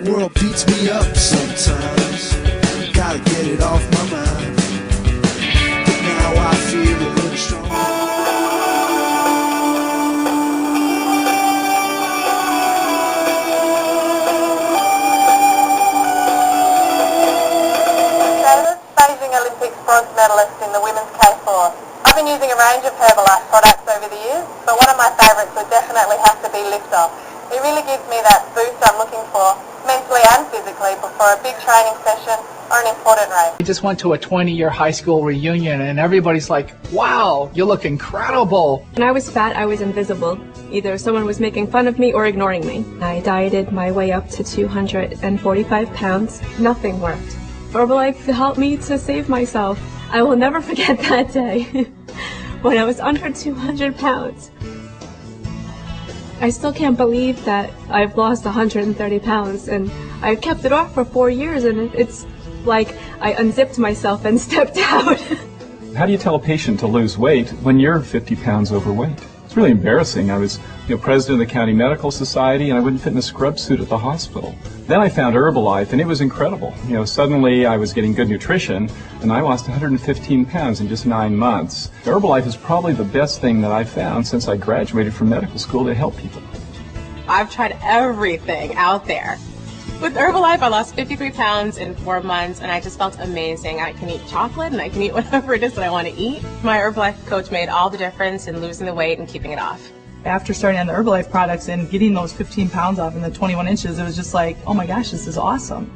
The world beats me up sometimes, gotta get it off my mind. But now I feel a little stronger. Beijing Olympics bronze medalist in the women's K4. I've been using a range of Herbalife products over the years, but one of my favourites would definitely have to be Lifter. It really gives me that boost I'm looking for, mentally and physically, before a big training session or an important race. We just went to a 20-year high school reunion and everybody's like, wow, you look incredible. When I was fat, I was invisible. Either someone was making fun of me or ignoring me. I dieted my way up to 245 pounds. Nothing worked. Herbalife helped me to save myself. I will never forget that day when I was under 200 pounds. I still can't believe that I've lost 130 pounds and I've kept it off for 4 years, and it's like I unzipped myself and stepped out. How do you tell a patient to lose weight when you're 50 pounds overweight? It's really embarrassing. I was president of the County Medical Society, and I wouldn't fit in a scrub suit at the hospital. Then I found Herbalife, and it was incredible. Suddenly I was getting good nutrition, and I lost 115 pounds in just 9 months. Herbalife is probably the best thing that I've found since I graduated from medical school to help people. I've tried everything out there. With Herbalife, I lost 53 pounds in 4 months, and I just felt amazing. I can eat chocolate, and I can eat whatever it is that I want to eat. My Herbalife coach made all the difference in losing the weight and keeping it off. After starting on the Herbalife products and getting those 15 pounds off and the 21 inches, it was just like, oh my gosh, this is awesome.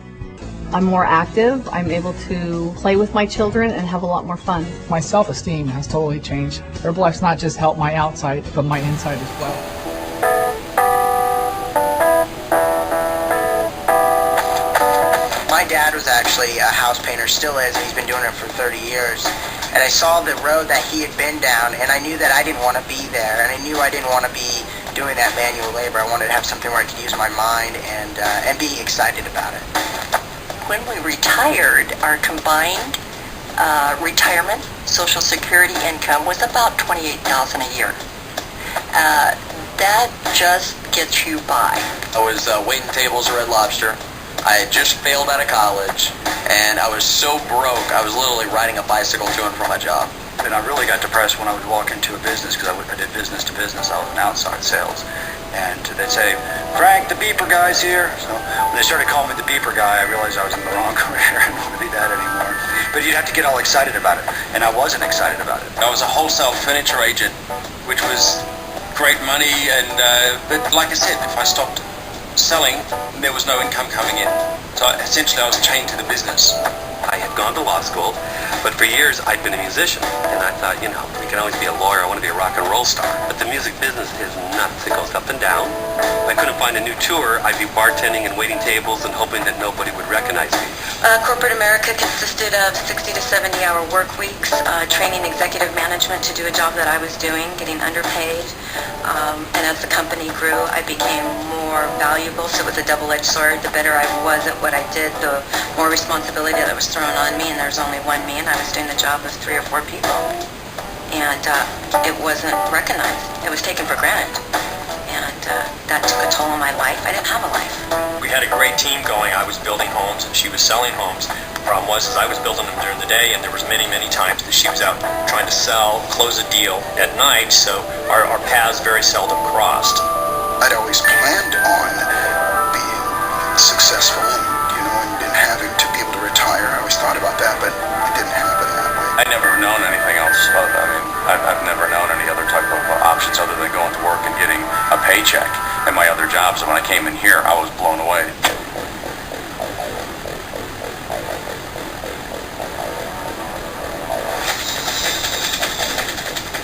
I'm more active, I'm able to play with my children and have a lot more fun. My self-esteem has totally changed. Herbalife's not just helped my outside, but my inside as well. My dad was actually a house painter, still is, and he's been doing it for 30 years. And I saw the road that he had been down, and I knew that I didn't want to be there, and I knew I didn't want to be doing that manual labor. I wanted to have something where I could use my mind and be excited about it. When we retired, our combined retirement, Social Security income was about $28,000 a year. That just gets you by. I was waiting tables at Red Lobster. I had just failed out of college, and I was so broke, I was literally riding a bicycle to and from my job. And I really got depressed when I would walk into a business, because I did business to business. I was in outside sales. And they'd say, Frank, the beeper guy's here. So when they started calling me the beeper guy, I realized I was in the wrong career. I didn't want to be that anymore. But you'd have to get all excited about it, and I wasn't excited about it. I was a wholesale furniture agent, which was great money, and but like I said, if I stopped selling, there was no income coming in. So essentially I was chained to the business. I had gone to law school, but for years I'd been a musician, and I thought, you can always be a lawyer, I want to be a rock and roll star. But the music business is nuts, it goes up and down. If I couldn't find a new tour, I'd be bartending and waiting tables and hoping that nobody would recognize me. Corporate America consisted of 60 to 70-hour work weeks, training executive management to do a job that I was doing, getting underpaid. And as the company grew, I became more valuable, so it was a double-edged sword. The better I was at what I did, the more responsibility that was thrown thrown on me, and there's only one me, and I was doing the job of 3 or 4 people. And it wasn't recognized. It was taken for granted. And that took a toll on my life. I didn't have a life. We had a great team going. I was building homes and she was selling homes. The problem was I was building them during the day, and there was many times that she was out trying to sell, close a deal at night, so our paths very seldom crossed. I'd always planned on being successful and having to be able to retire. I always thought about that, but it didn't happen that way. I'd never known anything else. I've never known any other type of options other than going to work and getting a paycheck. And my other jobs, and when I came in here, I was blown away.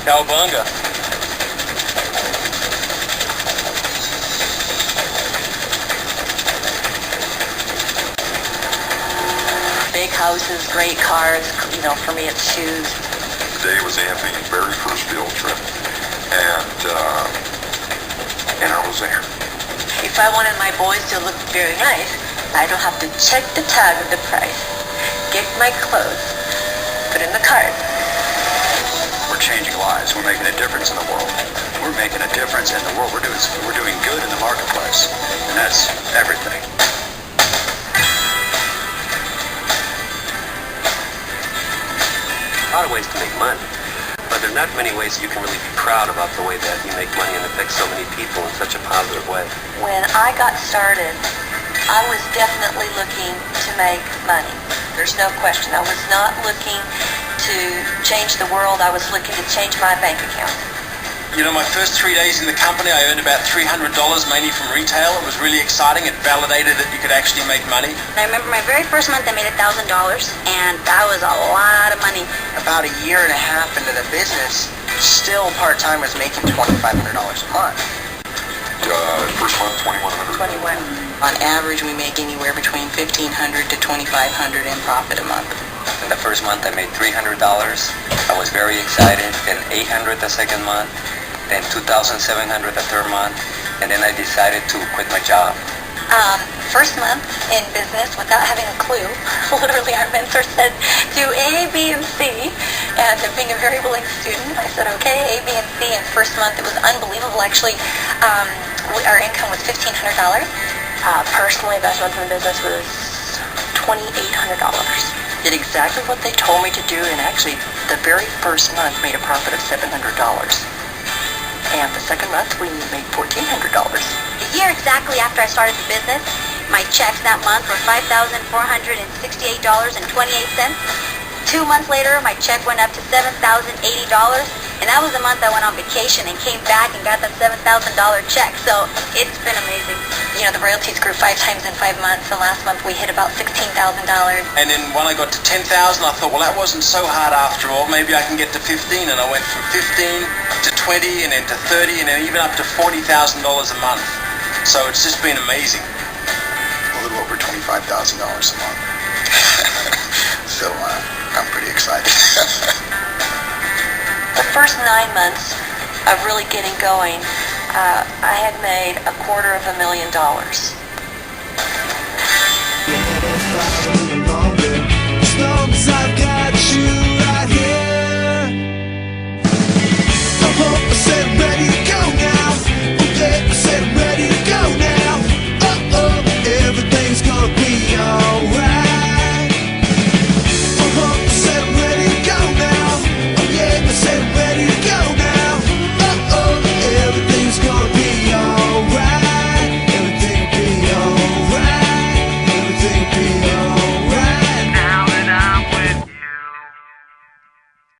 Cowabunga. Big houses, great cars, for me it's shoes. Today was Anthony's very first field trip, and I was there. If I wanted my boys to look very nice, I don't have to check the tag of the price, get my clothes, put in the cart. We're changing lives. We're making a difference in the world. We're making a difference in the world. We're doing good in the marketplace, and that's everything. A lot of ways to make money, but there are not many ways you can really be proud about the way that you make money and affect so many people in such a positive way. When I got started, I was definitely looking to make money. There's no question. I was not looking to change the world. I was looking to change my bank account. My first 3 days in the company, I earned about $300, mainly from retail. It was really exciting. It validated that you could actually make money. I remember my very first month I made $1,000, and that was a lot of money. About a year and a half into the business, still part-timers making $2,500 a month. First month, $2,100. 21. On average, we make anywhere between $1,500 to $2,500 in profit a month. In the first month, I made $300. I was very excited. Then $800 the second month. Then $2,700 the third month. And then I decided to quit my job. First month in business without having a clue. Literally, our mentor said, do A, B, and C. And being a very willing student, I said, okay, A, B, and C. And first month, it was unbelievable. Actually, our income was $1,500. Personally, best month in business was $2,800. Did exactly what they told me to do, and actually, the very first month made a profit of $700. And the second month, we made $1,400. A year exactly after I started the business, my checks that month were $5,468.28. 2 months later, my check went up to $7,080, and that was the month I went on vacation and came back and got that $7,000 check. So it's been amazing. The royalties grew 5 times in 5 months. The last month we hit about $16,000. And then when I got to 10,000, I thought, well, that wasn't so hard after all. Maybe I can get to 15, and I went from 15 to 20, and then to 30, and then even up to $40,000 a month. So it's just been amazing. A little over $25,000 a month. So I'm pretty excited. The first 9 months of really getting going, I had made $250,000.